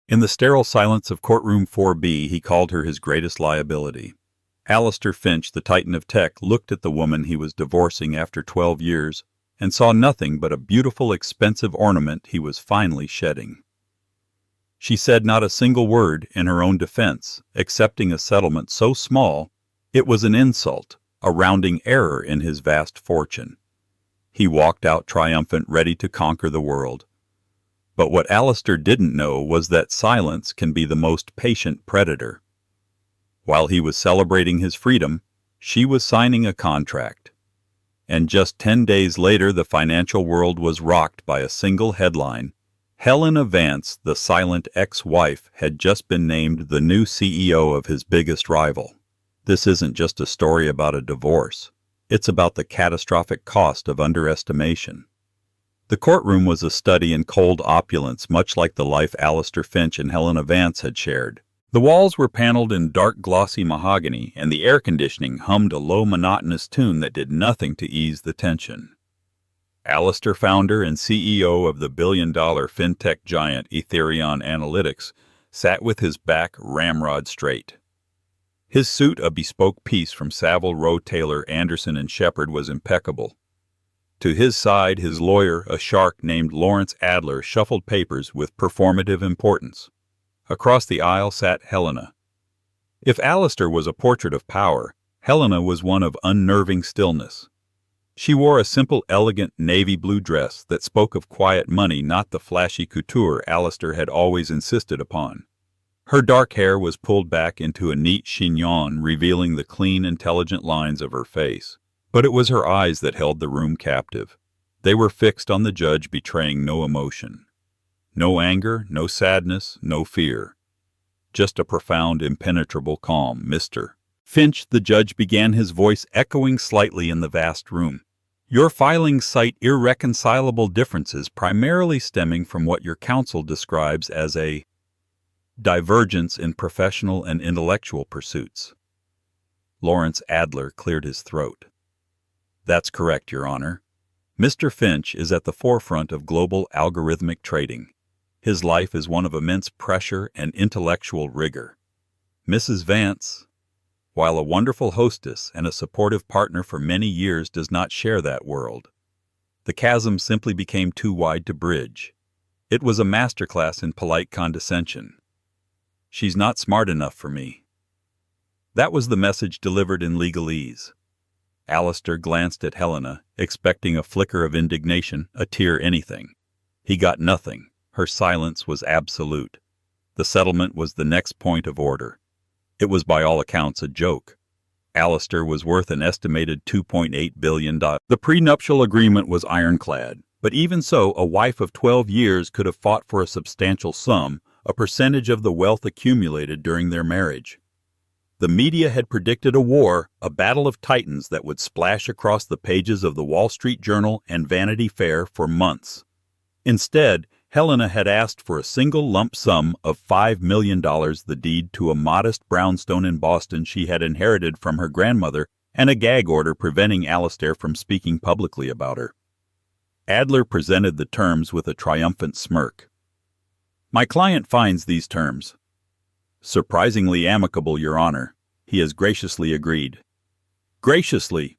In the sterile silence of Courtroom 4B, he called her his greatest liability. Alistair Finch, the titan of tech, looked at the woman he was divorcing after 12 years and saw nothing but a beautiful, expensive ornament he was finally shedding. She said not a single word in her own defense, accepting a settlement so small it was an insult, a rounding error in his vast fortune. He walked out triumphant, ready to conquer the world. But what Alistair didn't know was that silence can be the most patient predator. While he was celebrating his freedom, she was signing a contract. And just 10 days later, the financial world was rocked by a single headline. Helena Vance, the silent ex-wife, had just been named the new CEO of his biggest rival. This isn't just a story about a divorce. It's about the catastrophic cost of underestimation. The courtroom was a study in cold opulence, much like the life Alistair Finch and Helena Vance had shared. The walls were paneled in dark, glossy mahogany, and the air conditioning hummed a low, monotonous tune that did nothing to ease the tension. Alistair, founder and CEO of the billion-dollar fintech giant Aetherion Analytics, sat with his back ramrod straight. His suit, a bespoke piece from Savile Row Taylor, Anderson & Shepherd, was impeccable. To his side, his lawyer, a shark named Lawrence Adler, shuffled papers with performative importance. Across the aisle sat Helena. If Alistair was a portrait of power, Helena was one of unnerving stillness. She wore a simple, elegant navy blue dress that spoke of quiet money, not the flashy couture Alistair had always insisted upon. Her dark hair was pulled back into a neat chignon, revealing the clean, intelligent lines of her face. But it was her eyes that held the room captive. They were fixed on the judge, betraying no emotion. No anger, no sadness, no fear. Just a profound, impenetrable calm. Mr. Finch, the judge began, his voice echoing slightly in the vast room. Your filings cite irreconcilable differences, primarily stemming from what your counsel describes as a divergence in professional and intellectual pursuits. Lawrence Adler cleared his throat. That's correct, Your Honor. Mr. Finch is at the forefront of global algorithmic trading. His life is one of immense pressure and intellectual rigor. Mrs. Vance, while a wonderful hostess and a supportive partner for many years, does not share that world. The chasm simply became too wide to bridge. It was a masterclass in polite condescension. She's not smart enough for me. That was the message delivered in legalese. Alistair glanced at Helena, expecting a flicker of indignation, a tear, anything. He got nothing. Her silence was absolute. The settlement was the next point of order. It was by all accounts a joke. Alistair was worth an estimated $2.8 billion. The prenuptial agreement was ironclad, but even so, a wife of 12 years could have fought for a substantial sum, a percentage of the wealth accumulated during their marriage. The media had predicted a war, a battle of titans that would splash across the pages of the Wall Street Journal and Vanity Fair for months. Instead, Helena had asked for a single lump sum of $5 million, the deed to a modest brownstone in Boston she had inherited from her grandmother, and a gag order preventing Alistair from speaking publicly about her. Adler presented the terms with a triumphant smirk. My client finds these terms surprisingly amicable, Your Honor. He has graciously agreed. Graciously?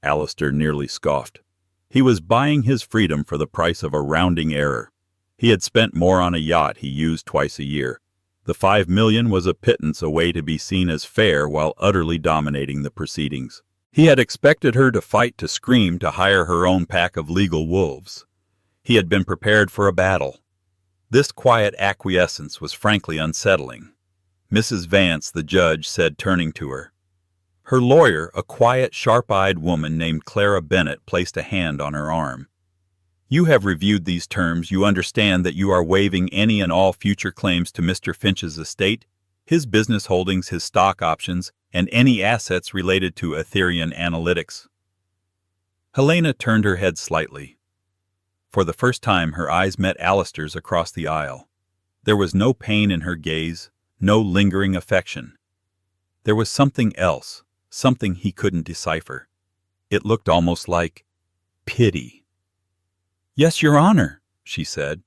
Alistair nearly scoffed. He was buying his freedom for the price of a rounding error. He had spent more on a yacht he used twice a year. The $5 million was a pittance, a way to be seen as fair while utterly dominating the proceedings. He had expected her to fight, to scream, to hire her own pack of legal wolves. He had been prepared for a battle. This quiet acquiescence was frankly unsettling. Mrs. Vance, the judge said, turning to her. Her lawyer, a quiet, sharp-eyed woman named Clara Bennett, placed a hand on her arm. You have reviewed these terms. You understand that you are waiving any and all future claims to Mr. Finch's estate, his business holdings, his stock options, and any assets related to Aetherion Analytics. Helena turned her head slightly. For the first time, her eyes met Alistair's across the aisle. There was no pain in her gaze, no lingering affection. There was something else, something he couldn't decipher. It looked almost like pity. Yes, Your Honor, she said.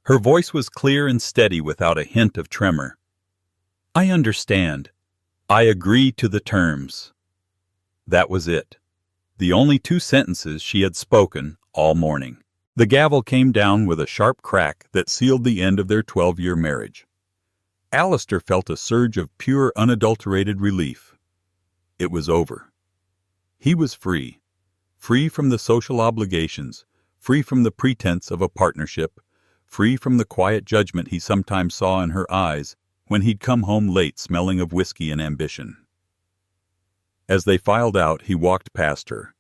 Her voice was clear and steady without a hint of tremor. "I understand. I agree to the terms." That was it. The only 2 sentences she had spoken all morning. The gavel came down with a sharp crack that sealed the end of their 12-year marriage. Alistair felt a surge of pure, unadulterated relief. It was over. He was free. Free from the social obligations, free from the pretense of a partnership, free from the quiet judgment he sometimes saw in her eyes when he'd come home late smelling of whiskey and ambition. As they filed out, he walked past her.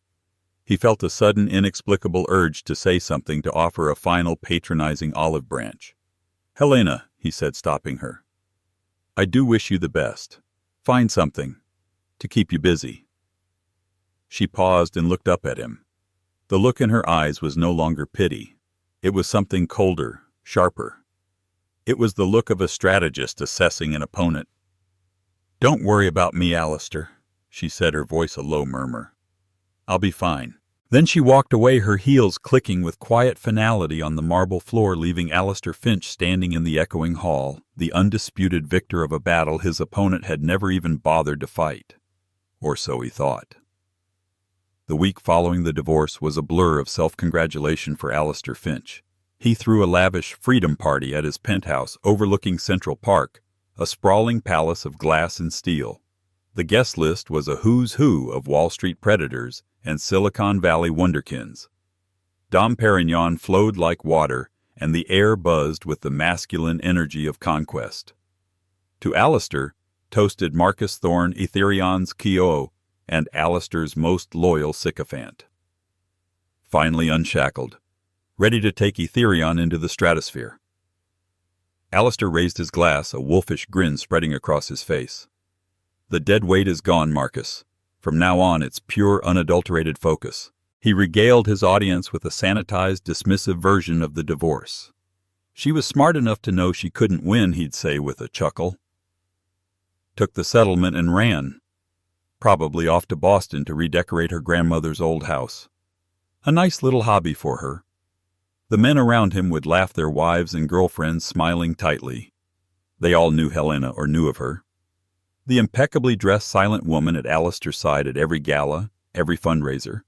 He felt a sudden, inexplicable urge to say something, to offer a final patronizing olive branch. "Helena," he said, stopping her, "I do wish you the best. Find something to keep you busy." She paused and looked up at him. The look in her eyes was no longer pity. It was something colder, sharper. It was the look of a strategist assessing an opponent. "Don't worry about me, Alistair," she said, her voice a low murmur. "I'll be fine." Then she walked away, her heels clicking with quiet finality on the marble floor, leaving Alistair Finch standing in the echoing hall, the undisputed victor of a battle his opponent had never even bothered to fight. Or so he thought. The week following the divorce was a blur of self-congratulation for Alistair Finch. He threw a lavish freedom party at his penthouse overlooking Central Park, a sprawling palace of glass and steel. The guest list was a who's who of Wall Street predators and Silicon Valley wonderkins. Dom Perignon flowed like water, and the air buzzed with the masculine energy of conquest. To Alistair, toasted Marcus Thorne, Aetherions Kio, and Alistair's most loyal sycophant. Finally unshackled, ready to take Aetherion into the stratosphere. Alistair raised his glass, a wolfish grin spreading across his face. "The dead weight is gone, Marcus. From now on, it's pure, unadulterated focus." He regaled his audience with a sanitized, dismissive version of the divorce. "She was smart enough to know she couldn't win," he'd say with a chuckle. Took the settlement and ran. Probably off to Boston to redecorate her grandmother's old house. A nice little hobby for her. The men around him would laugh, their wives and girlfriends smiling tightly. They all knew Helena or knew of her. The impeccably dressed silent woman at Alistair's side at every gala, every fundraiser.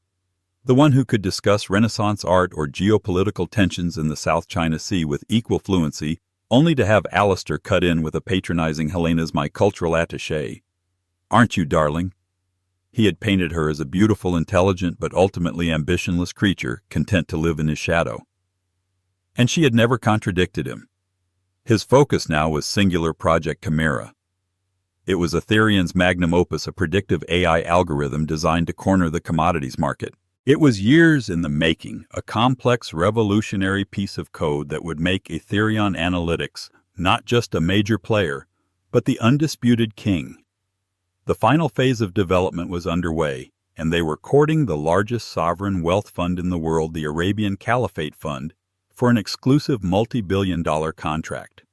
The one who could discuss Renaissance art or geopolitical tensions in the South China Sea with equal fluency, only to have Alistair cut in with a patronizing "Helena's my cultural attaché. Aren't you, darling?" He had painted her as a beautiful, intelligent, but ultimately ambitionless creature, content to live in his shadow. And she had never contradicted him. His focus now was singular Project Chimera. It was Aetherion's magnum opus, a predictive AI algorithm designed to corner the commodities market. It was years in the making, a complex, revolutionary piece of code that would make Aetherion Analytics not just a major player, but the undisputed king. The final phase of development was underway, and they were courting the largest sovereign wealth fund in the world, the Arabian Caliphate Fund, for an exclusive multi-billion-dollar contract.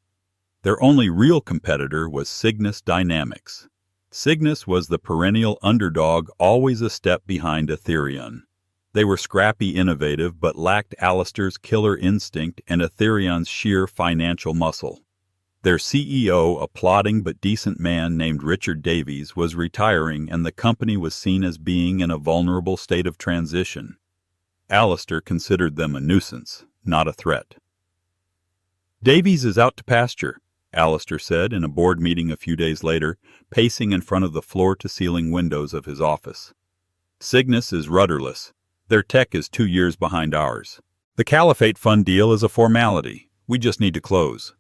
Their only real competitor was Cygnus Dynamics. Cygnus was the perennial underdog, always a step behind Aetherion. They were scrappy, innovative, but lacked Alistair's killer instinct and Aetherion's sheer financial muscle. Their CEO, a plodding but decent man named Richard Davies, was retiring, and the company was seen as being in a vulnerable state of transition. Alistair considered them a nuisance, not a threat. "Davies is out to pasture," Alistair said in a board meeting a few days later, pacing in front of the floor-to-ceiling windows of his office. "Cygnus is rudderless. Their tech is 2 years behind ours. The Caliphate Fund deal is a formality. We just need to close."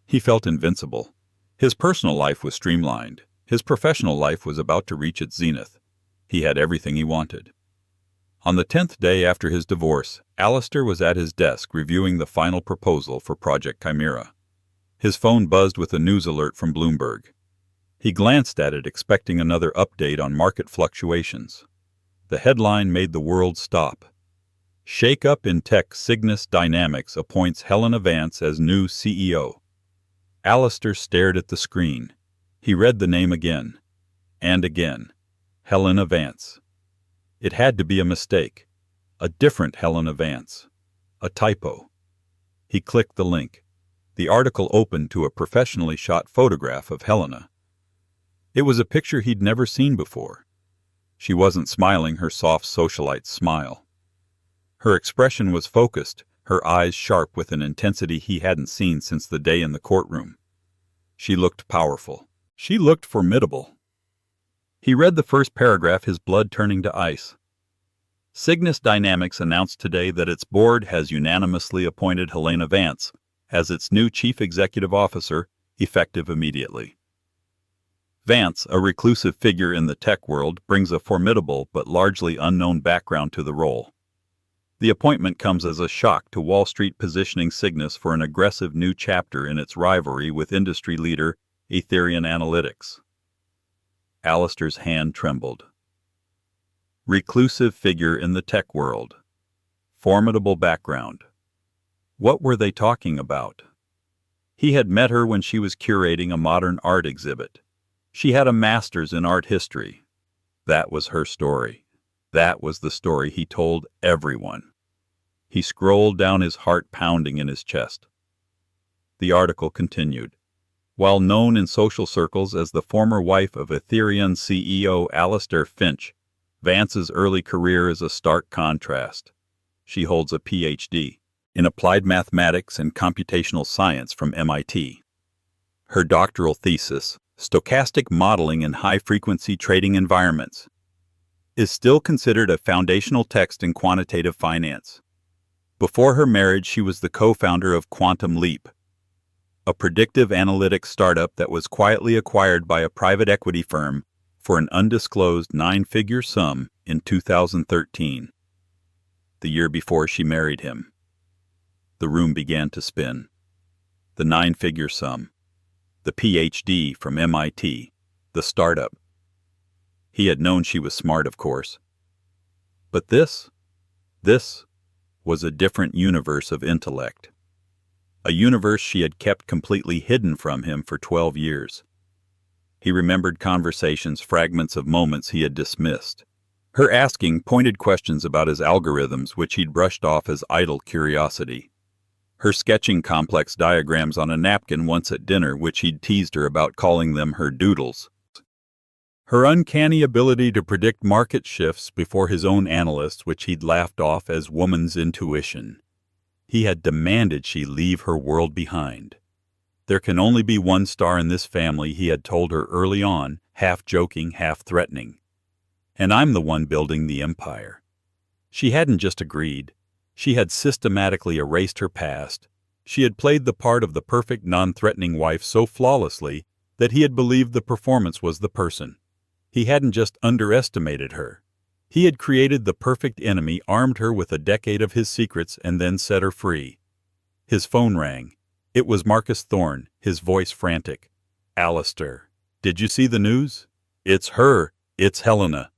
He felt invincible. His personal life was streamlined. His professional life was about to reach its zenith. He had everything he wanted. On the 10th day after his divorce, Alistair was at his desk reviewing the final proposal for Project Chimera. His phone buzzed with a news alert from Bloomberg. He glanced at it, expecting another update on market fluctuations. The headline made the world stop. "Shake-up in Tech, Cygnus Dynamics appoints Helena Vance as new CEO." Alistair stared at the screen. He read the name again. And again. Helena Vance. It had to be a mistake. A different Helena Vance. A typo. He clicked the link. The article opened to a professionally shot photograph of Helena. It was a picture he'd never seen before. She wasn't smiling her soft socialite smile. Her expression was focused, her eyes sharp with an intensity he hadn't seen since the day in the courtroom. She looked powerful. She looked formidable. He read the first paragraph, his blood turning to ice. Cygnus Dynamics announced today that its board has unanimously appointed Helena Vance as its new chief executive officer, effective immediately. Vance, a reclusive figure in the tech world, brings a formidable but largely unknown background to the role. The appointment comes as a shock to Wall Street, positioning Cygnus for an aggressive new chapter in its rivalry with industry leader Aetherion Analytics. Alistair's hand trembled. Reclusive figure in the tech world. Formidable background. What were they talking about? He had met her when she was curating a modern art exhibit. She had a master's in art history. That was her story. That was the story he told everyone. He scrolled down, his heart pounding in his chest. The article continued. While known in social circles as the former wife of Aetherion CEO Alistair Finch, Vance's early career is a stark contrast. She holds a Ph.D. in applied mathematics and computational science from MIT. Her doctoral thesis, Stochastic Modeling in High-Frequency Trading Environments, is still considered a foundational text in quantitative finance. Before her marriage, she was the co-founder of Quantum Leap, a predictive analytics startup that was quietly acquired by a private equity firm for an undisclosed 9-figure sum in 2013, the year before she married him. The room began to spin. The 9-figure sum, the Ph.D. from MIT, the startup. He had known she was smart, of course. But this was a different universe of intellect. A universe she had kept completely hidden from him for 12 years. He remembered conversations, fragments of moments he had dismissed. Her asking pointed questions about his algorithms which he'd brushed off as idle curiosity. Her sketching complex diagrams on a napkin once at dinner which he'd teased her about, calling them her doodles. Her uncanny ability to predict market shifts before his own analysts, which he'd laughed off as woman's intuition. He had demanded she leave her world behind. There can only be one star in this family, he had told her early on, half joking, half threatening. And I'm the one building the empire. She hadn't just agreed. She had systematically erased her past. She had played the part of the perfect, non-threatening wife so flawlessly that he had believed the performance was the person. He hadn't just underestimated her. He had created the perfect enemy, armed her with a decade of his secrets, and then set her free. His phone rang. It was Marcus Thorne, his voice frantic. "Alistair, did you see the news? It's her. It's Helena."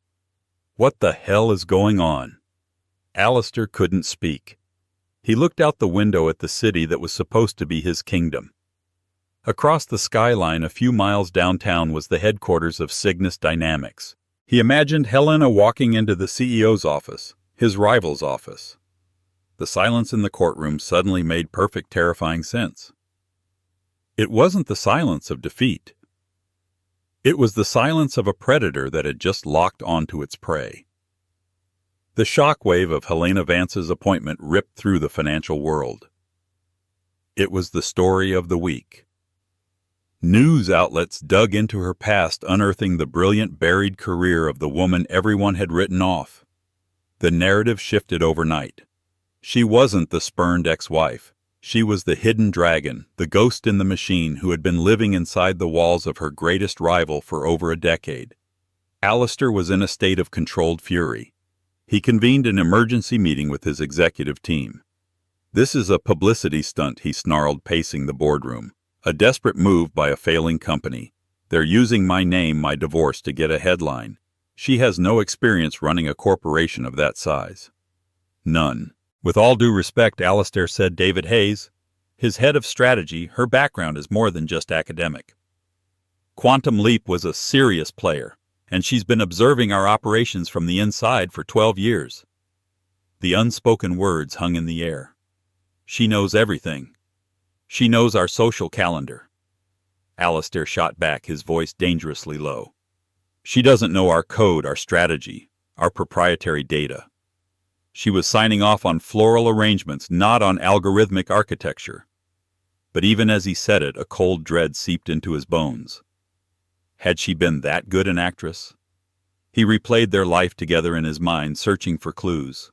"What the hell is going on?" Alistair couldn't speak. He looked out the window at the city that was supposed to be his kingdom. Across the skyline a few miles downtown was the headquarters of Cygnus Dynamics. He imagined Helena walking into the CEO's office, his rival's office. The silence in the courtroom suddenly made perfect, terrifying sense. It wasn't the silence of defeat. It was the silence of a predator that had just locked onto its prey. The shockwave of Helena Vance's appointment ripped through the financial world. It was the story of the week. News outlets dug into her past, unearthing the brilliant buried career of the woman everyone had written off. The narrative shifted overnight. She wasn't the spurned ex-wife. She was the hidden dragon, the ghost in the machine who had been living inside the walls of her greatest rival for over a decade. Alistair was in a state of controlled fury. He convened an emergency meeting with his executive team. "This is a publicity stunt," he snarled, pacing the boardroom. "A desperate move by a failing company. They're using my name, my divorce, to get a headline. She has no experience running a corporation of that size." "None." "With all due respect," Alistair said, "David Hayes, his head of strategy, her background is more than just academic. Quantum Leap was a serious player, and she's been observing our operations from the inside for 12 years. The unspoken words hung in the air. She knows everything. She knows our social calendar. Alistair shot back, his voice dangerously low. She doesn't know our code, our strategy, our proprietary data. She was signing off on floral arrangements, not on algorithmic architecture. But even as he said it, a cold dread seeped into his bones. Had she been that good an actress? He replayed their life together in his mind, searching for clues.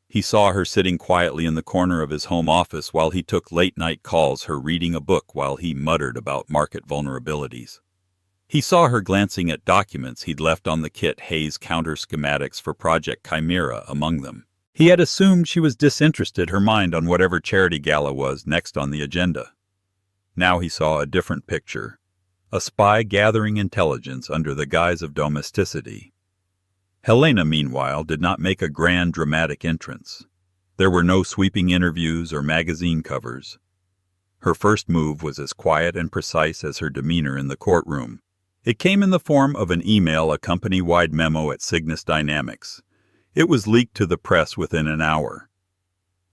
He saw her sitting quietly in the corner of his home office while he took late-night calls, her reading a book while he muttered about market vulnerabilities. He saw her glancing at documents he'd left on the kit, Hayes counter schematics for Project Chimera among them. He had assumed she was disinterested, her mind on whatever charity gala was next on the agenda. Now he saw a different picture, a spy gathering intelligence under the guise of domesticity. Helena, meanwhile, did not make a grand dramatic entrance. There were no sweeping interviews or magazine covers. Her first move was as quiet and precise as her demeanor in the courtroom. It came in the form of an email, a company-wide memo at Cygnus Dynamics. It was leaked to the press within an hour.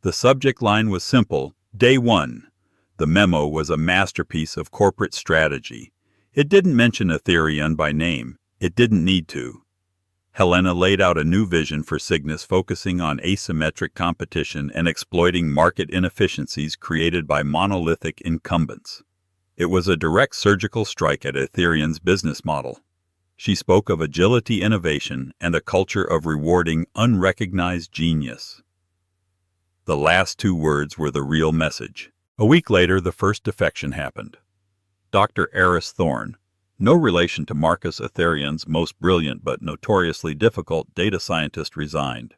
The subject line was simple: Day 1. The memo was a masterpiece of corporate strategy. It didn't mention Aetherion by name. It didn't need to. Helena laid out a new vision for Cygnus, focusing on asymmetric competition and exploiting market inefficiencies created by monolithic incumbents. It was a direct surgical strike at Aetherion's business model. She spoke of agility, innovation, and a culture of rewarding unrecognized genius. The last two words were the real message. A week later, the first defection happened. Dr. Eris Thorne, no relation to Marcus Aetherion's most brilliant but notoriously difficult data scientist, resigned.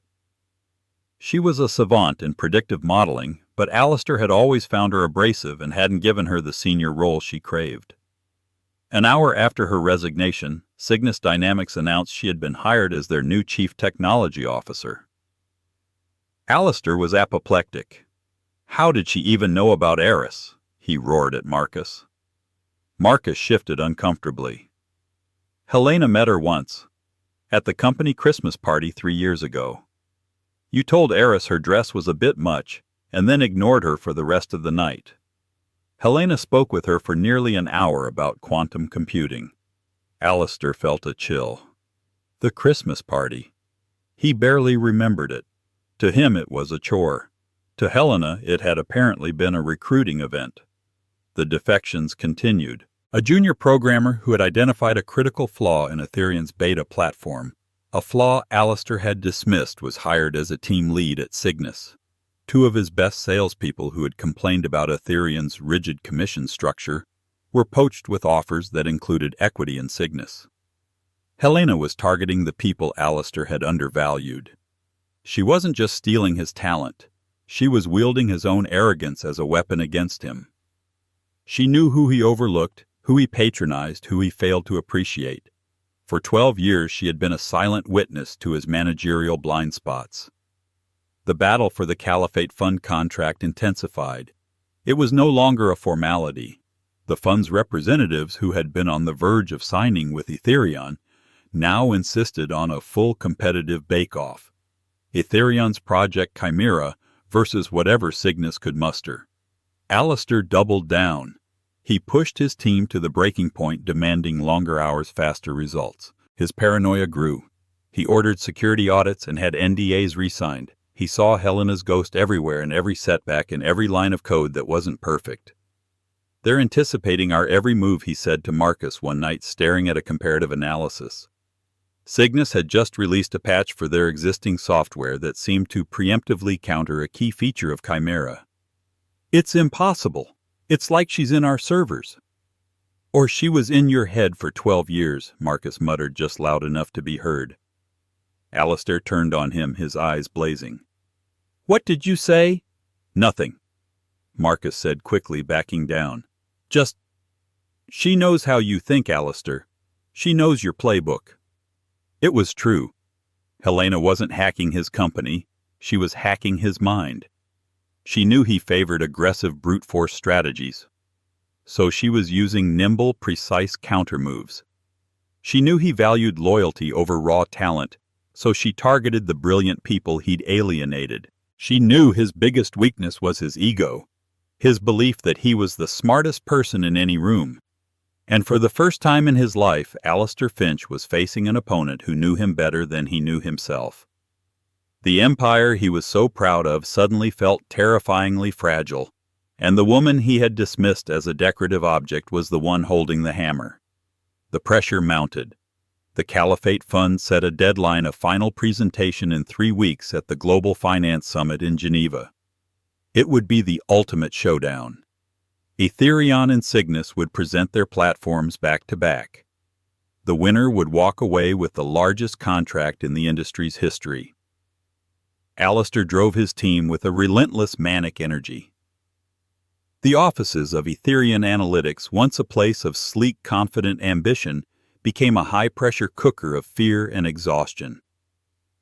She was a savant in predictive modeling, but Alistair had always found her abrasive and hadn't given her the senior role she craved. An hour after her resignation, Cygnus Dynamics announced she had been hired as their new chief technology officer. Alistair was apoplectic. How did she even know about Eris? He roared at Marcus. Marcus shifted uncomfortably. Helena met her once, at the company Christmas party 3 years ago. You told Eris her dress was a bit much, and then ignored her for the rest of the night. Helena spoke with her for nearly an hour about quantum computing. Alistair felt a chill. The Christmas party. He barely remembered it. To him it was a chore. To Helena it had apparently been a recruiting event. The defections continued. A junior programmer who had identified a critical flaw in Aetherion's beta platform, a flaw Alistair had dismissed, was hired as a team lead at Cygnus. 2 of his best salespeople, who had complained about Aetherion's rigid commission structure, were poached with offers that included equity in Cygnus. Helena was targeting the people Alistair had undervalued. She wasn't just stealing his talent. She was wielding his own arrogance as a weapon against him. She knew who he overlooked, who he patronized, who he failed to appreciate. For 12 years she had been a silent witness to his managerial blind spots. The battle for the Caliphate Fund contract intensified. It was no longer a formality. The fund's representatives, who had been on the verge of signing with Aetherion, now insisted on a full competitive bake-off. Aetherion's Project Chimera versus whatever Cygnus could muster. Alistair doubled down. He pushed his team to the breaking point, demanding longer hours, faster results. His paranoia grew. He ordered security audits and had NDAs re-signed. He saw Helena's ghost everywhere, in every setback, in every line of code that wasn't perfect. They're anticipating our every move, he said to Marcus one night, staring at a comparative analysis. Cygnus had just released a patch for their existing software that seemed to preemptively counter a key feature of Chimera. It's impossible. It's like she's in our servers. Or she was in your head for 12 years, Marcus muttered, just loud enough to be heard. Alistair turned on him, his eyes blazing. What did you say? Nothing, Marcus said quickly, backing down. Just, she knows how you think, Alistair. She knows your playbook. It was true. Helena wasn't hacking his company. She was hacking his mind. She knew he favored aggressive brute force strategies. So she was using nimble, precise counter-moves. She knew he valued loyalty over raw talent, so she targeted the brilliant people he'd alienated. She knew his biggest weakness was his ego, his belief that he was the smartest person in any room. And for the first time in his life, Alistair Finch was facing an opponent who knew him better than he knew himself. The empire he was so proud of suddenly felt terrifyingly fragile, and the woman he had dismissed as a decorative object was the one holding the hammer. The pressure mounted. The Caliphate Fund set a deadline of final presentation in 3 weeks at the Global Finance Summit in Geneva. It would be the ultimate showdown. Aetherion and Cygnus would present their platforms back to back. The winner would walk away with the largest contract in the industry's history. Alistair drove his team with a relentless manic energy. The offices of Aetherion Analytics, once a place of sleek, confident ambition, became a high-pressure cooker of fear and exhaustion.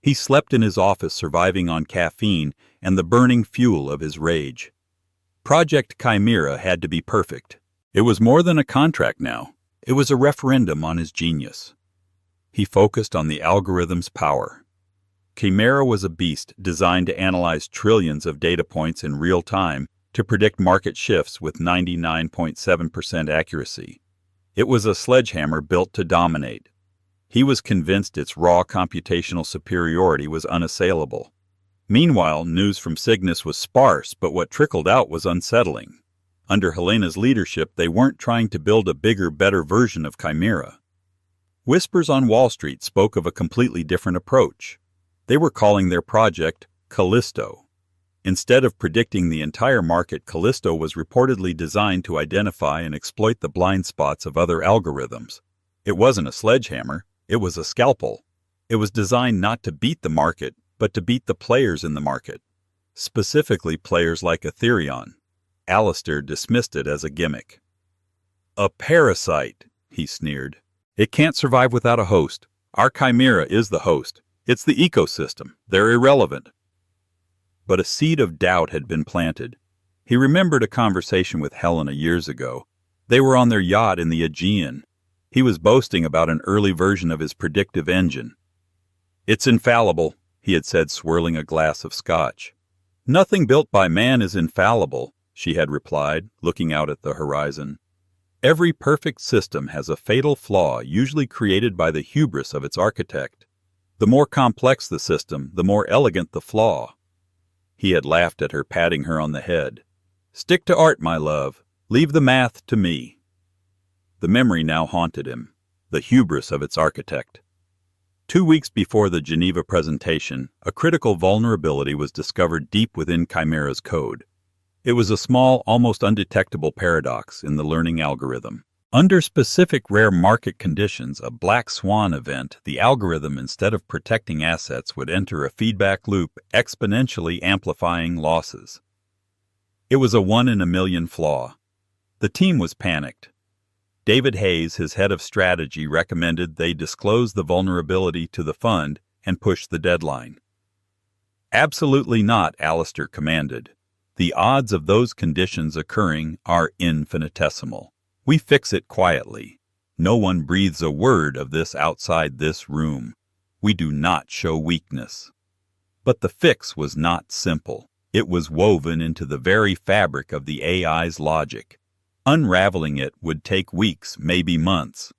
He slept in his office, surviving on caffeine and the burning fuel of his rage. Project Chimera had to be perfect. It was more than a contract now. It was a referendum on his genius. He focused on the algorithm's power. Chimera was a beast designed to analyze trillions of data points in real time to predict market shifts with 99.7% accuracy. It was a sledgehammer built to dominate. He was convinced its raw computational superiority was unassailable. Meanwhile, news from Cygnus was sparse, but what trickled out was unsettling. Under Helena's leadership, they weren't trying to build a bigger, better version of Chimera. Whispers on Wall Street spoke of a completely different approach. They were calling their project Callisto. Instead of predicting the entire market, Callisto was reportedly designed to identify and exploit the blind spots of other algorithms. It wasn't a sledgehammer, it was a scalpel. It was designed not to beat the market, but to beat the players in the market, specifically players like Aetherion. Alistair dismissed it as a gimmick. "A parasite," he sneered. "It can't survive without a host. Our Chimera is the host. It's the ecosystem. They're irrelevant." But a seed of doubt had been planted. He remembered a conversation with Helena years ago. They were on their yacht in the Aegean. He was boasting about an early version of his predictive engine. "It's infallible," he had said, swirling a glass of scotch. "Nothing built by man is infallible," she had replied, looking out at the horizon. "Every perfect system has a fatal flaw, usually created by the hubris of its architect. The more complex the system, the more elegant the flaw." He had laughed at her, patting her on the head. "Stick to art, my love. Leave the math to me." The memory now haunted him, the hubris of its architect. 2 weeks before the Geneva presentation, a critical vulnerability was discovered deep within Chimera's code. It was a small, almost undetectable paradox in the learning algorithm. Under specific rare market conditions, a black swan event, the algorithm, instead of protecting assets, would enter a feedback loop, exponentially amplifying losses. It was a 1 in a million flaw. The team was panicked. David Hayes, his head of strategy, recommended they disclose the vulnerability to the fund and push the deadline. "Absolutely not," Alistair commanded. "The odds of those conditions occurring are infinitesimal. We fix it quietly. No one breathes a word of this outside this room. We do not show weakness." But the fix was not simple. It was woven into the very fabric of the AI's logic. Unraveling it would take weeks, maybe months.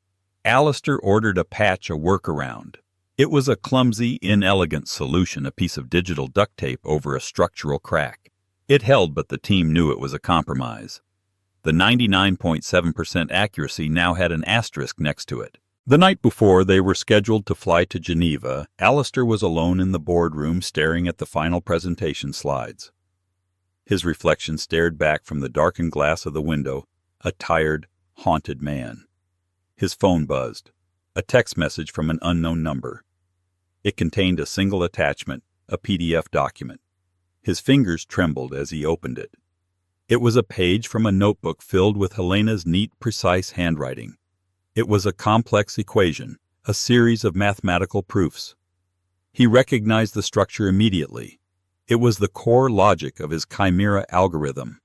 Alistair ordered a patch, a workaround. It was a clumsy, inelegant solution, a piece of digital duct tape over a structural crack. It held, but the team knew it was a compromise. The 99.7% accuracy now had an asterisk next to it. The night before they were scheduled to fly to Geneva, Alistair was alone in the boardroom staring at the final presentation slides. His reflection stared back from the darkened glass of the window, a tired, haunted man. His phone buzzed. A text message from an unknown number. It contained a single attachment, a PDF document. His fingers trembled as he opened it. It was a page from a notebook filled with Helena's neat, precise handwriting. It was a complex equation, a series of mathematical proofs. He recognized the structure immediately. It was the core logic of his Chimera algorithm.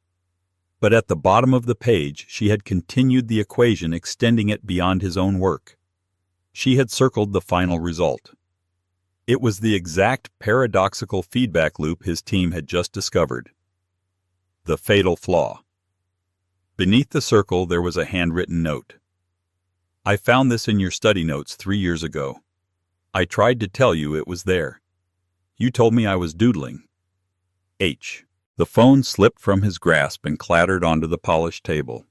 But at the bottom of the page, she had continued the equation, extending it beyond his own work. She had circled the final result. It was the exact paradoxical feedback loop his team had just discovered. The fatal flaw. Beneath the circle there was a handwritten note. I found this in your study notes 3 years ago. I tried to tell you it was there. You told me I was doodling. H. The phone slipped from his grasp and clattered onto the polished table.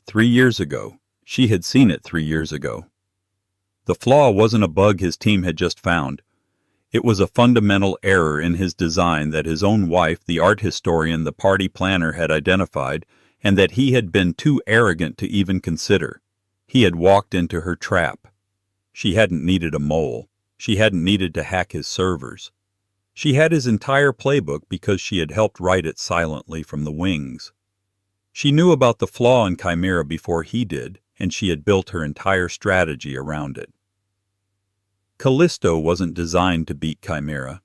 3 years ago. She had seen it 3 years ago. The flaw wasn't a bug his team had just found. It was a fundamental error in his design that his own wife, the art historian, the party planner, had identified, and that he had been too arrogant to even consider. He had walked into her trap. She hadn't needed a mole. She hadn't needed to hack his servers. She had his entire playbook because she had helped write it silently from the wings. She knew about the flaw in Chimera before he did, and she had built her entire strategy around it. Callisto wasn't designed to beat Chimera.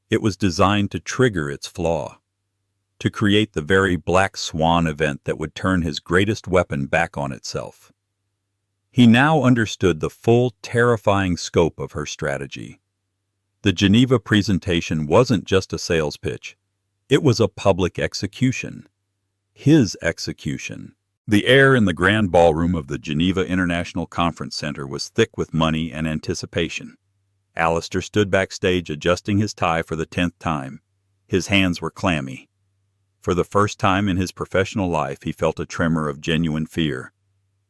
It was designed to trigger its flaw, to create the very black swan event that would turn his greatest weapon back on itself. He now understood the full, terrifying scope of her strategy. The Geneva presentation wasn't just a sales pitch. It was a public execution. His execution. The air in the grand ballroom of the Geneva International Conference Center was thick with money and anticipation. Alistair stood backstage adjusting his tie for the 10th time. His hands were clammy. For the first time in his professional life, he felt a tremor of genuine fear.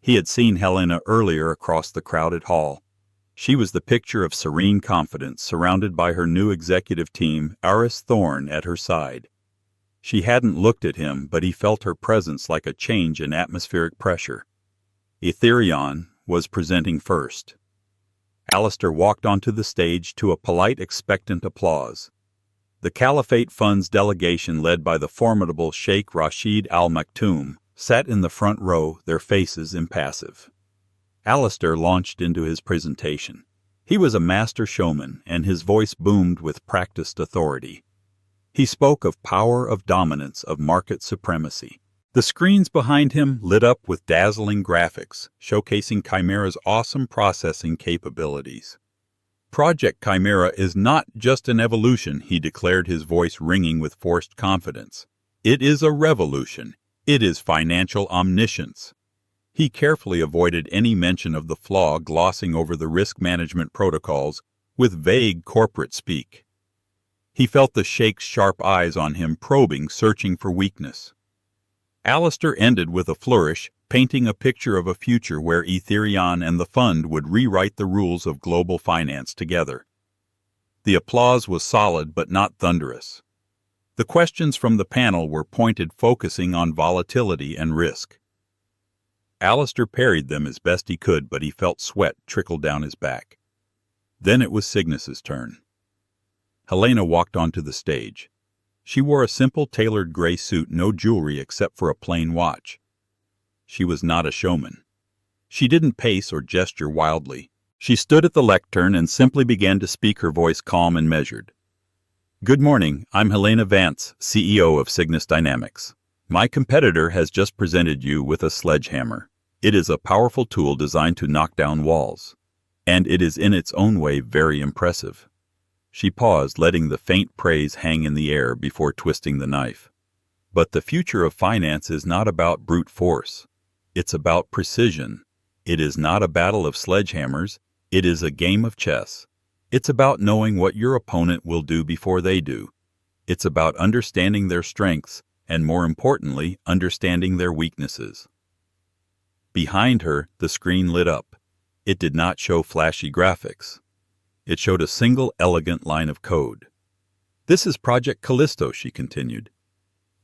He had seen Helena earlier across the crowded hall. She was the picture of serene confidence, surrounded by her new executive team, Aris Thorne, at her side. She hadn't looked at him, but he felt her presence like a change in atmospheric pressure. Aetherion was presenting first. Alistair walked onto the stage to a polite, expectant applause. The Caliphate Fund's delegation, led by the formidable Sheikh Rashid Al Maktoum, sat in the front row, their faces impassive. Alistair launched into his presentation. He was a master showman, and his voice boomed with practiced authority. He spoke of power, of dominance, of market supremacy. The screens behind him lit up with dazzling graphics, showcasing Chimera's awesome processing capabilities. Project Chimera is not just an evolution, he declared, his voice ringing with forced confidence. It is a revolution. It is financial omniscience. He carefully avoided any mention of the flaw, glossing over the risk management protocols with vague corporate speak. He felt the Sheikh's sharp eyes on him, probing, searching for weakness. Alistair ended with a flourish, painting a picture of a future where Aetherion and the fund would rewrite the rules of global finance together. The applause was solid but not thunderous. The questions from the panel were pointed, focusing on volatility and risk. Alistair parried them as best he could, but he felt sweat trickle down his back. Then it was Cygnus's turn. Helena walked onto the stage. She wore a simple tailored gray suit, no jewelry except for a plain watch. She was not a showman. She didn't pace or gesture wildly. She stood at the lectern and simply began to speak, her voice calm and measured. Good morning, I'm Helena Vance, CEO of Cygnus Dynamics. My competitor has just presented you with a sledgehammer. It is a powerful tool designed to knock down walls. And it is in its own way very impressive. She paused, letting the faint praise hang in the air before twisting the knife. But the future of finance is not about brute force. It's about precision. It is not a battle of sledgehammers. It is a game of chess. It's about knowing what your opponent will do before they do. It's about understanding their strengths and, more importantly, understanding their weaknesses. Behind her, the screen lit up. It did not show flashy graphics. It showed a single elegant line of code. This is Project Callisto, she continued.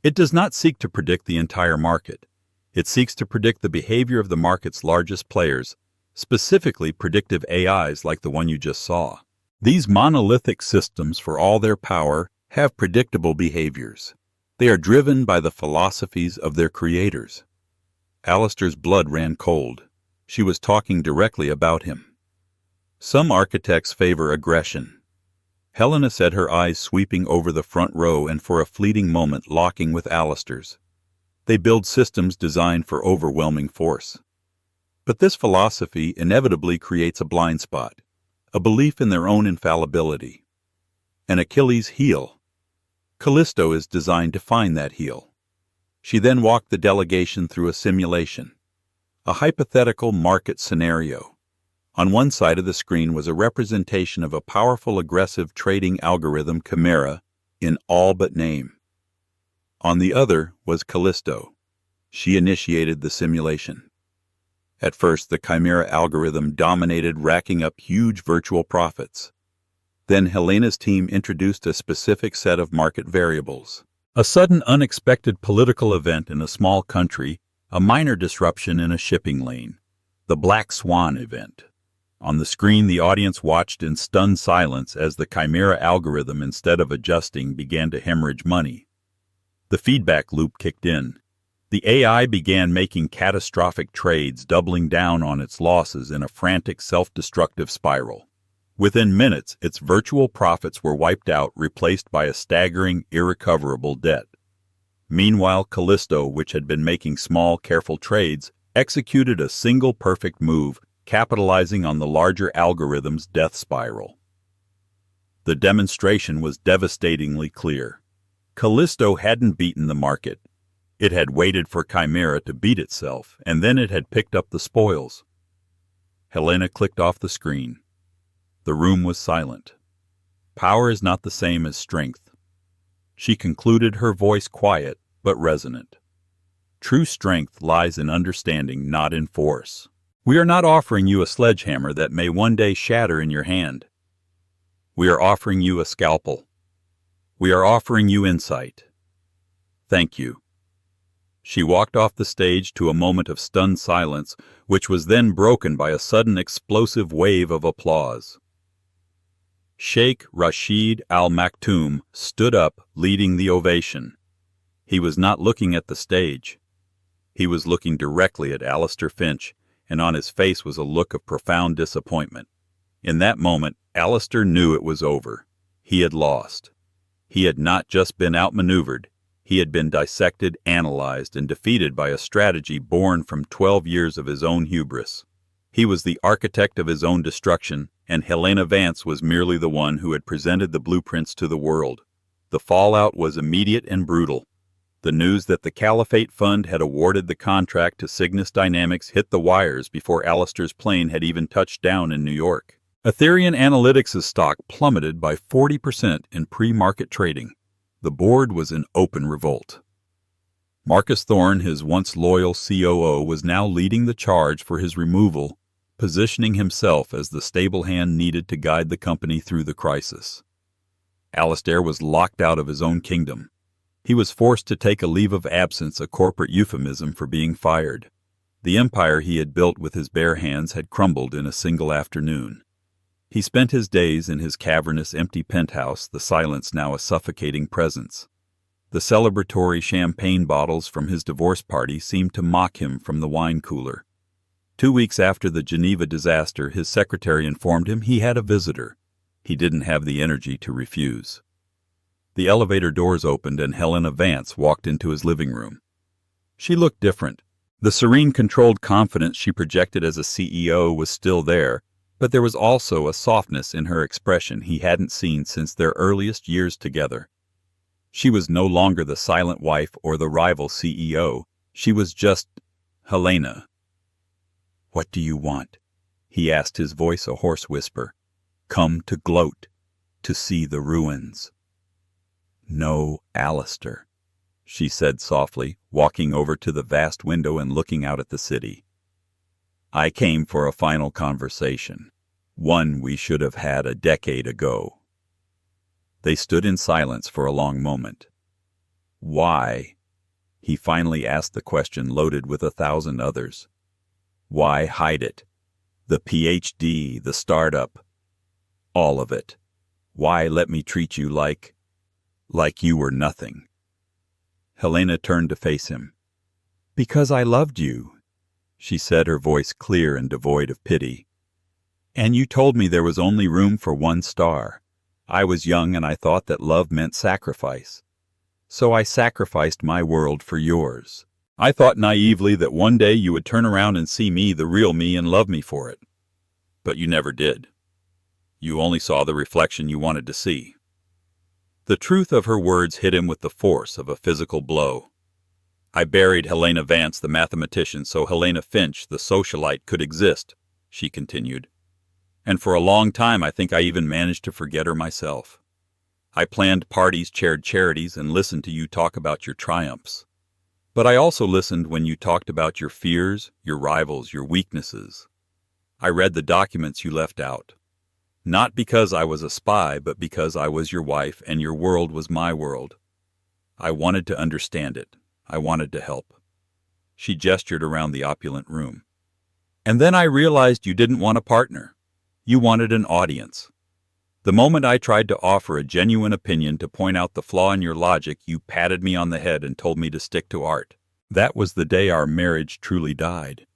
It does not seek to predict the entire market. It seeks to predict the behavior of the market's largest players, specifically predictive AIs like the one you just saw. These monolithic systems, for all their power, have predictable behaviors. They are driven by the philosophies of their creators. Alistair's blood ran cold. She was talking directly about him. Some architects favor aggression. Helena said, her eyes sweeping over the front row and for a fleeting moment locking with Alistair's. They build systems designed for overwhelming force. But this philosophy inevitably creates a blind spot. a belief in their own infallibility. An Achilles heel. Callisto is designed to find that heel. She then walked the delegation through a simulation, a hypothetical market scenario. On one side of the screen was a representation of a powerful aggressive trading algorithm chimera in all but name. On the other was Callisto. She initiated the simulation. At first, the chimera algorithm dominated, racking up huge virtual profits. Then Helena's team introduced a specific set of market variables. A sudden unexpected political event in a small country, a minor disruption in a shipping lane, the Black Swan event. On the screen, the audience watched in stunned silence as the chimera algorithm, instead of adjusting, began to hemorrhage money. The feedback loop kicked in. The AI began making catastrophic trades, doubling down on its losses in a frantic, self-destructive spiral. Within minutes, its virtual profits were wiped out, replaced by a staggering, irrecoverable debt. Meanwhile, Callisto, which had been making small, careful trades, executed a single perfect move, capitalizing on the larger algorithm's death spiral. The demonstration was devastatingly clear. Callisto hadn't beaten the market. It had waited for Chimera to beat itself, and then it had picked up the spoils. Helena clicked off the screen. The room was silent. Power is not the same as strength. She concluded, her voice quiet but resonant. True strength lies in understanding, not in force. We are not offering you a sledgehammer that may one day shatter in your hand. We are offering you a scalpel. We are offering you insight. Thank you. She walked off the stage to a moment of stunned silence, which was then broken by a sudden explosive wave of applause. Sheikh Rashid Al Maktoum stood up, leading the ovation. He was not looking at the stage. He was looking directly at Alistair Finch, and on his face was a look of profound disappointment. In that moment, Alistair knew it was over. He had lost. He had not just been outmaneuvered. He had been dissected, analyzed, and defeated by a strategy born from 12 years of his own hubris. He was the architect of his own destruction, and Helena Vance was merely the one who had presented the blueprints to the world. The fallout was immediate and brutal. The news that the Caliphate Fund had awarded the contract to Cygnus Dynamics hit the wires before Alistair's plane had even touched down in New York. Aetherion Analytics' stock plummeted by 40% in pre-market trading. The board was in open revolt. Marcus Thorne, his once loyal COO, was now leading the charge for his removal, positioning himself as the stable hand needed to guide the company through the crisis. Alistair was locked out of his own kingdom. He was forced to take a leave of absence, a corporate euphemism for being fired. The empire he had built with his bare hands had crumbled in a single afternoon. He spent his days in his cavernous, empty penthouse, the silence now a suffocating presence. The celebratory champagne bottles from his divorce party seemed to mock him from the wine cooler. 2 weeks after the Geneva disaster, his secretary informed him he had a visitor. He didn't have the energy to refuse. The elevator doors opened and Helena Vance walked into his living room. She looked different. The serene, controlled confidence she projected as a CEO was still there, but there was also a softness in her expression he hadn't seen since their earliest years together. She was no longer the silent wife or the rival CEO. She was just Helena. "What do you want?" he asked, his voice a hoarse whisper. "Come to gloat, to see the ruins." "No, Alistair," she said softly, walking over to the vast window and looking out at the city. "I came for a final conversation, one we should have had a decade ago." They stood in silence for a long moment. "Why?" He finally asked the question loaded with 1,000 others. "Why hide it? The Ph.D., the startup, all of it. Why let me treat you like you were nothing?" Helena turned to face him. "Because I loved you," she said, her voice clear and devoid of pity. "And you told me there was only room for one star. I was young and I thought that love meant sacrifice. So I sacrificed my world for yours. I thought naively that one day you would turn around and see me, the real me, and love me for it. But you never did." You only saw the reflection you wanted to see. The truth of her words hit him with the force of a physical blow. I buried Helena Vance, the mathematician, so Helena Finch, the socialite, could exist, she continued. And for a long time I think I even managed to forget her myself. I planned parties, chaired charities, and listened to you talk about your triumphs. But I also listened when you talked about your fears, your rivals, your weaknesses. I read the documents you left out. Not because I was a spy, but because I was your wife and your world was my world. I wanted to understand it. I wanted to help. She gestured around the opulent room. And then I realized you didn't want a partner. You wanted an audience. The moment I tried to offer a genuine opinion to point out the flaw in your logic, you patted me on the head and told me to stick to art. That was the day our marriage truly died.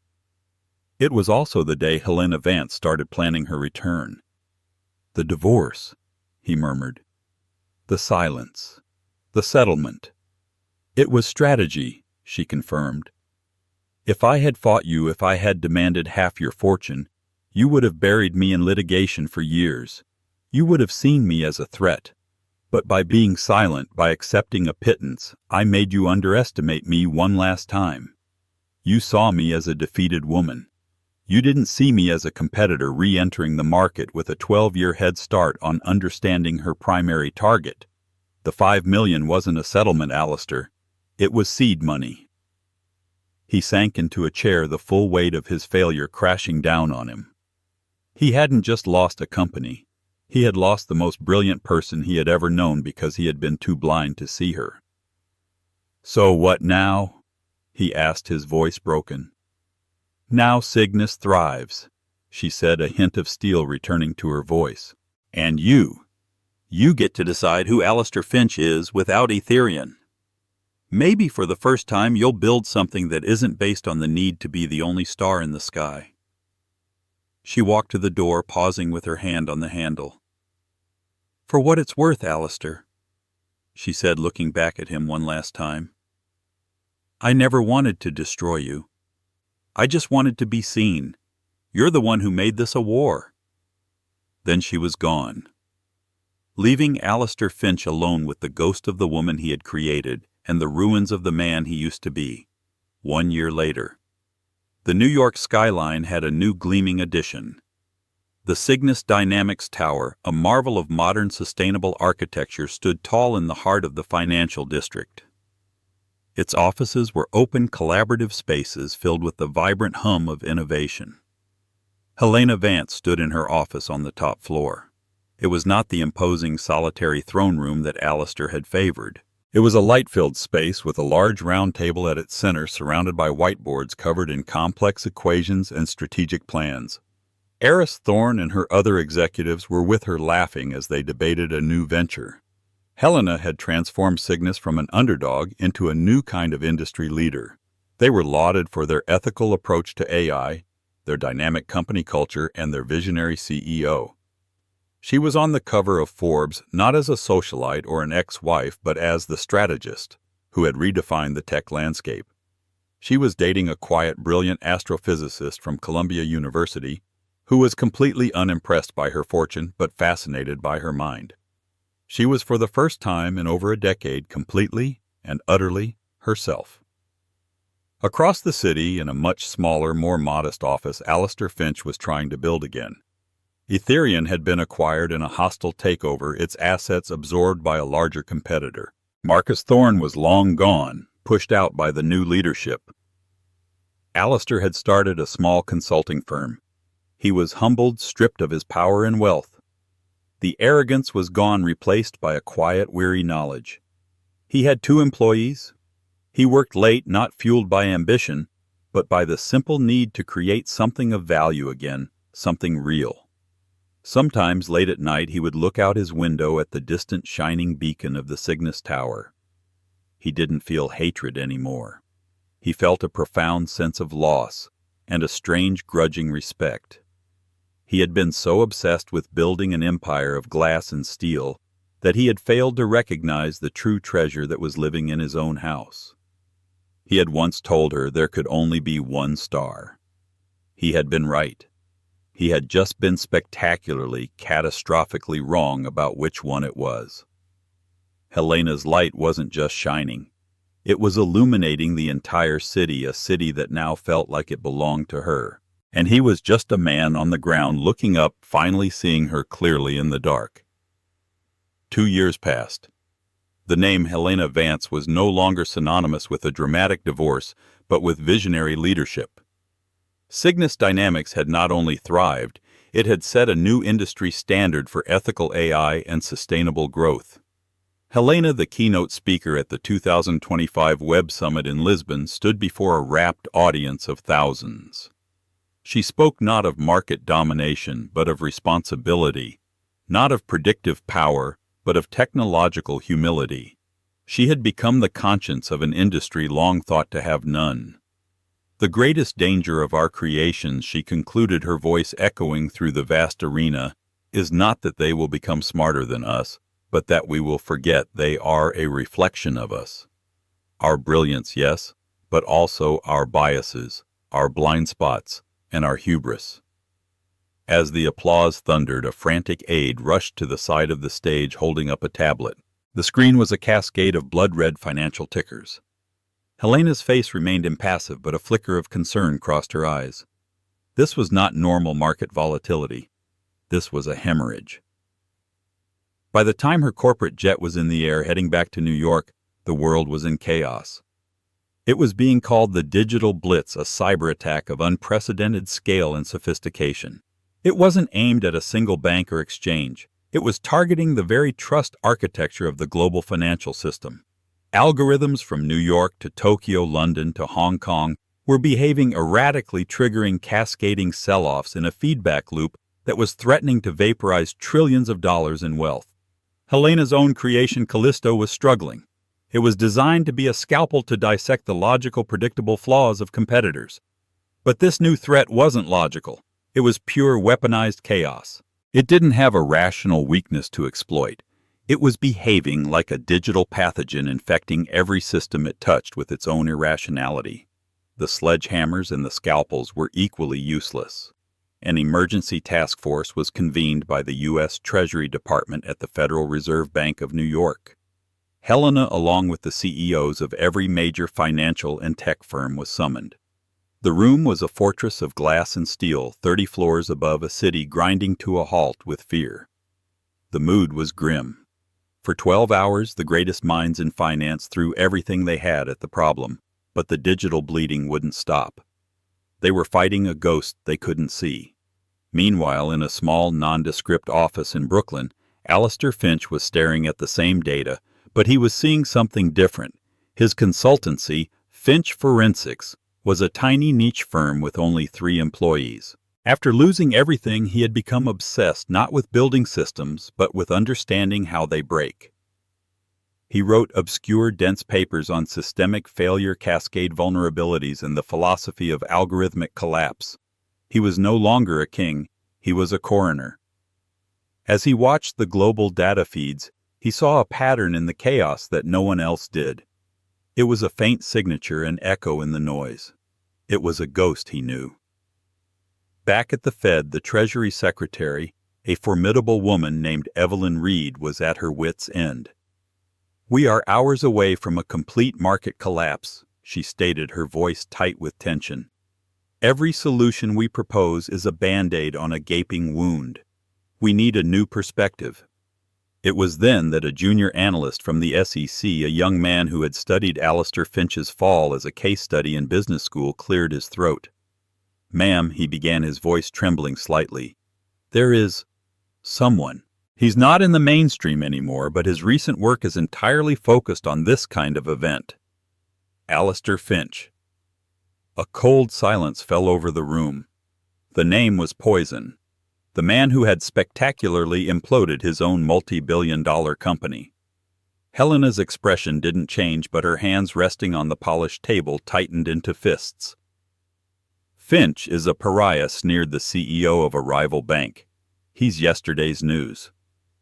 It was also the day Helena Vance started planning her return. The divorce, he murmured. The silence. The settlement. It was strategy, she confirmed. If I had fought you, if I had demanded half your fortune, you would have buried me in litigation for years. You would have seen me as a threat. But by being silent, by accepting a pittance, I made you underestimate me one last time. You saw me as a defeated woman. You didn't see me as a competitor re-entering the market with a 12-year head start on understanding her primary target. The $5 million wasn't a settlement, Alistair. It was seed money. He sank into a chair, the full weight of his failure crashing down on him. He hadn't just lost a company. He had lost the most brilliant person he had ever known because he had been too blind to see her. So what now? He asked, his voice broken. Now Cygnus thrives, she said, a hint of steel returning to her voice. And you get to decide who Alistair Finch is without Aetherion. Maybe for the first time you'll build something that isn't based on the need to be the only star in the sky. She walked to the door, pausing with her hand on the handle. For what it's worth, Alistair, she said, looking back at him one last time. I never wanted to destroy you. I just wanted to be seen. You're the one who made this a war. Then she was gone, leaving Alistair Finch alone with the ghost of the woman he had created and the ruins of the man he used to be. 1 year later, the New York skyline had a new gleaming addition. The Cygnus Dynamics Tower, a marvel of modern sustainable architecture, stood tall in the heart of the financial district. Its offices were open, collaborative spaces filled with the vibrant hum of innovation. Helena Vance stood in her office on the top floor. It was not the imposing solitary throne room that Alistair had favored. It was a light-filled space with a large round table at its center surrounded by whiteboards covered in complex equations and strategic plans. Eris Thorne and her other executives were with her, laughing as they debated a new venture. Helena had transformed Cygnus from an underdog into a new kind of industry leader. They were lauded for their ethical approach to AI, their dynamic company culture, and their visionary CEO. She was on the cover of Forbes not as a socialite or an ex-wife, but as the strategist who had redefined the tech landscape. She was dating a quiet, brilliant astrophysicist from Columbia University who was completely unimpressed by her fortune but fascinated by her mind. She was for the first time in over a decade completely and utterly herself. Across the city, in a much smaller, more modest office, Alistair Finch was trying to build again. Aetherion had been acquired in a hostile takeover, its assets absorbed by a larger competitor. Marcus Thorne was long gone, pushed out by the new leadership. Alistair had started a small consulting firm. He was humbled, stripped of his power and wealth. The arrogance was gone, replaced by a quiet, weary knowledge. He had 2 employees. He worked late, not fueled by ambition, but by the simple need to create something of value again, something real. Sometimes late at night he would look out his window at the distant shining beacon of the Cygnus Tower. He didn't feel hatred anymore. He felt a profound sense of loss and a strange grudging respect. He had been so obsessed with building an empire of glass and steel that he had failed to recognize the true treasure that was living in his own house. He had once told her there could only be one star. He had been right. He had just been spectacularly, catastrophically wrong about which one it was. Helena's light wasn't just shining. It was illuminating the entire city, a city that now felt like it belonged to her. And he was just a man on the ground looking up, finally seeing her clearly in the dark. 2 years passed. The name Helena Vance was no longer synonymous with a dramatic divorce, but with visionary leadership. Cygnus Dynamics had not only thrived, it had set a new industry standard for ethical AI and sustainable growth. Helena, the keynote speaker at the 2025 Web Summit in Lisbon, stood before a rapt audience of thousands. She spoke not of market domination, but of responsibility, not of predictive power, but of technological humility. She had become the conscience of an industry long thought to have none. The greatest danger of our creations, she concluded, her voice echoing through the vast arena, is not that they will become smarter than us, but that we will forget they are a reflection of us. Our brilliance, yes, but also our biases, our blind spots, and our hubris. As the applause thundered, a frantic aide rushed to the side of the stage holding up a tablet. The screen was a cascade of blood-red financial tickers. Helena's face remained impassive, but a flicker of concern crossed her eyes. This was not normal market volatility. This was a hemorrhage. By the time her corporate jet was in the air heading back to New York, the world was in chaos. It was being called the digital blitz, a cyber attack of unprecedented scale and sophistication. It wasn't aimed at a single bank or exchange. It was targeting the very trust architecture of the global financial system. Algorithms from New York to Tokyo, London to Hong Kong were behaving erratically, triggering cascading sell-offs in a feedback loop that was threatening to vaporize trillions of dollars in wealth. Helena's own creation, Callisto, was struggling. It was designed to be a scalpel to dissect the logical, predictable flaws of competitors. But this new threat wasn't logical. It was pure weaponized chaos. It didn't have a rational weakness to exploit. It was behaving like a digital pathogen, infecting every system it touched with its own irrationality. The sledgehammers and the scalpels were equally useless. An emergency task force was convened by the U.S. Treasury Department at the Federal Reserve Bank of New York. Helena, along with the CEOs of every major financial and tech firm, was summoned. The room was a fortress of glass and steel, 30 floors above a city grinding to a halt with fear. The mood was grim. For 12 hours, the greatest minds in finance threw everything they had at the problem, but the digital bleeding wouldn't stop. They were fighting a ghost they couldn't see. Meanwhile, in a small, nondescript office in Brooklyn, Alistair Finch was staring at the same data, but he was seeing something different. His consultancy, Finch Forensics, was a tiny niche firm with only 3 employees. After losing everything, he had become obsessed not with building systems, but with understanding how they break. He wrote obscure, dense papers on systemic failure, cascade vulnerabilities, and the philosophy of algorithmic collapse. He was no longer a king, he was a coroner. As he watched the global data feeds, he saw a pattern in the chaos that no one else did. It was a faint signature, an echo in the noise. It was a ghost, he knew. Back at the Fed, the Treasury Secretary, a formidable woman named Evelyn Reed, was at her wits' end. "We are hours away from a complete market collapse," she stated, her voice tight with tension. "Every solution we propose is a Band-Aid on a gaping wound. We need a new perspective." It was then that a junior analyst from the SEC, a young man who had studied Alistair Finch's fall as a case study in business school, cleared his throat. "Ma'am," he began, his voice trembling slightly, "there is someone. He's not in the mainstream anymore, but his recent work is entirely focused on this kind of event. Alistair Finch." A cold silence fell over the room. The name was poison. The man who had spectacularly imploded his own multi-billion-dollar company. Helena's expression didn't change, but her hands resting on the polished table tightened into fists. "Finch is a pariah," sneered the CEO of a rival bank. "He's yesterday's news."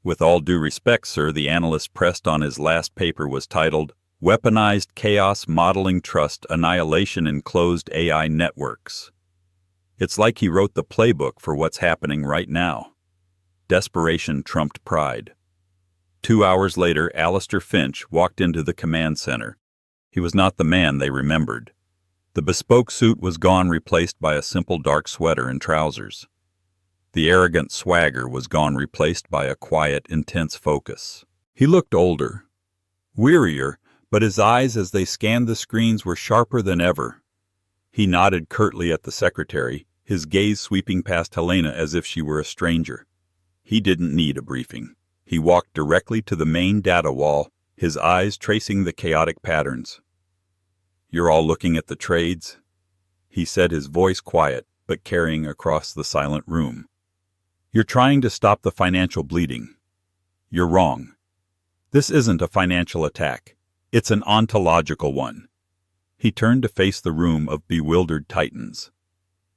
"With all due respect, sir," the analyst pressed on. His last paper was titled, "Weaponized Chaos Modeling Trust, Annihilation in Closed AI Networks." It's like he wrote the playbook for what's happening right now. Desperation trumped pride. 2 hours later, Alistair Finch walked into the command center. He was not the man they remembered. The bespoke suit was gone, replaced by a simple dark sweater and trousers. The arrogant swagger was gone, replaced by a quiet, intense focus. He looked older, wearier, but his eyes as they scanned the screens were sharper than ever. He nodded curtly at the secretary, his gaze sweeping past Helena as if she were a stranger. He didn't need a briefing. He walked directly to the main data wall, his eyes tracing the chaotic patterns. "You're all looking at the trades?" he said, his voice quiet, but carrying across the silent room. "You're trying to stop the financial bleeding. You're wrong. This isn't a financial attack. It's an ontological one." He turned to face the room of bewildered titans.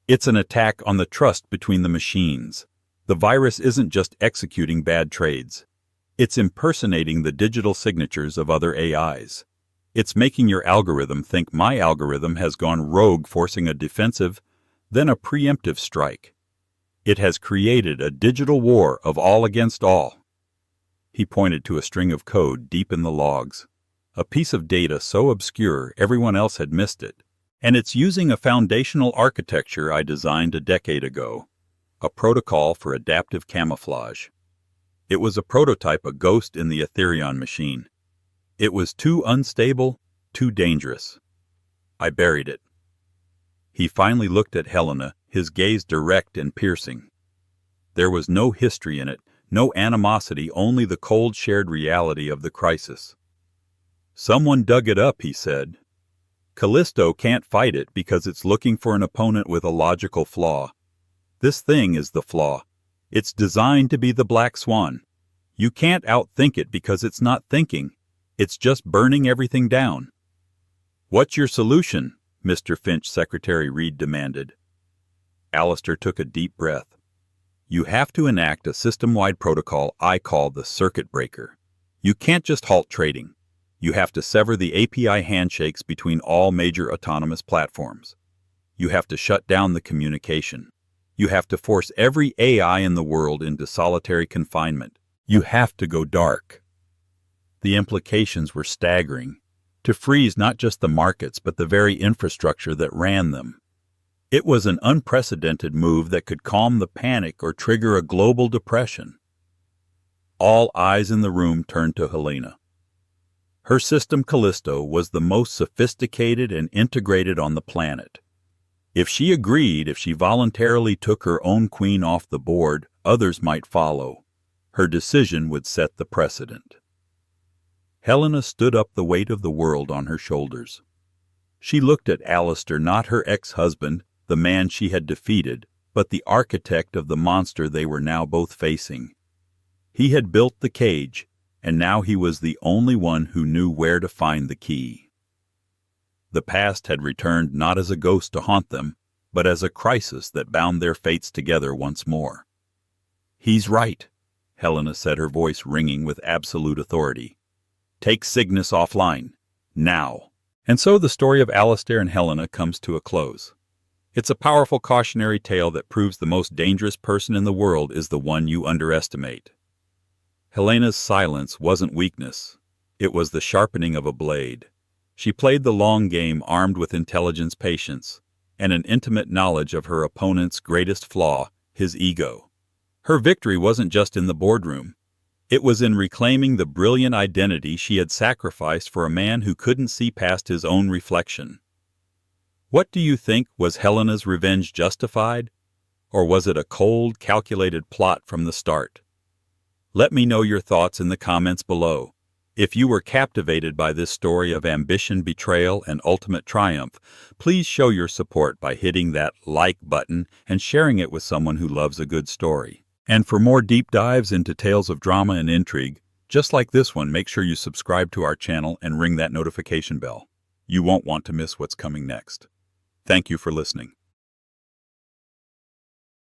"It's an attack on the trust between the machines. The virus isn't just executing bad trades. It's impersonating the digital signatures of other AIs. It's making your algorithm think my algorithm has gone rogue, forcing a defensive, then a preemptive strike. It has created a digital war of all against all." He pointed to a string of code deep in the logs, a piece of data so obscure everyone else had missed it. "And it's using a foundational architecture I designed a decade ago, a protocol for adaptive camouflage. It was a prototype, a ghost in the Aetherion machine. It was too unstable, too dangerous. I buried it." He finally looked at Helena, his gaze direct and piercing. There was no history in it, no animosity, only the cold shared reality of the crisis. "Someone dug it up," he said. "Callisto can't fight it because it's looking for an opponent with a logical flaw. This thing is the flaw. It's designed to be the black swan. You can't outthink it because it's not thinking. It's just burning everything down." "What's your solution?" Mr. Finch, Secretary Reed demanded. Alistair took a deep breath. "You have to enact a system-wide protocol I call the circuit breaker. You can't just halt trading. You have to sever the API handshakes between all major autonomous platforms. You have to shut down the communication. You have to force every AI in the world into solitary confinement. You have to go dark." The implications were staggering. To freeze not just the markets, but the very infrastructure that ran them. It was an unprecedented move that could calm the panic or trigger a global depression. All eyes in the room turned to Helena. Her system, Callisto, was the most sophisticated and integrated on the planet. If she agreed, if she voluntarily took her own queen off the board, others might follow. Her decision would set the precedent. Helena stood up, the weight of the world on her shoulders. She looked at Alistair, not her ex-husband, the man she had defeated, but the architect of the monster they were now both facing. He had built the cage, and now he was the only one who knew where to find the key. The past had returned not as a ghost to haunt them, but as a crisis that bound their fates together once more. "He's right," Helena said, her voice ringing with absolute authority. "Take Cygnus offline. Now." And so the story of Alistair and Helena comes to a close. It's a powerful cautionary tale that proves the most dangerous person in the world is the one you underestimate. Helena's silence wasn't weakness. It was the sharpening of a blade. She played the long game, armed with intelligence, patience, and an intimate knowledge of her opponent's greatest flaw, his ego. Her victory wasn't just in the boardroom. It was in reclaiming the brilliant identity she had sacrificed for a man who couldn't see past his own reflection. What do you think? Was Helena's revenge justified? Or was it a cold, calculated plot from the start? Let me know your thoughts in the comments below. If you were captivated by this story of ambition, betrayal, and ultimate triumph, please show your support by hitting that like button and sharing it with someone who loves a good story. And for more deep dives into tales of drama and intrigue, just like this one, make sure you subscribe to our channel and ring that notification bell. You won't want to miss what's coming next. Thank you for listening.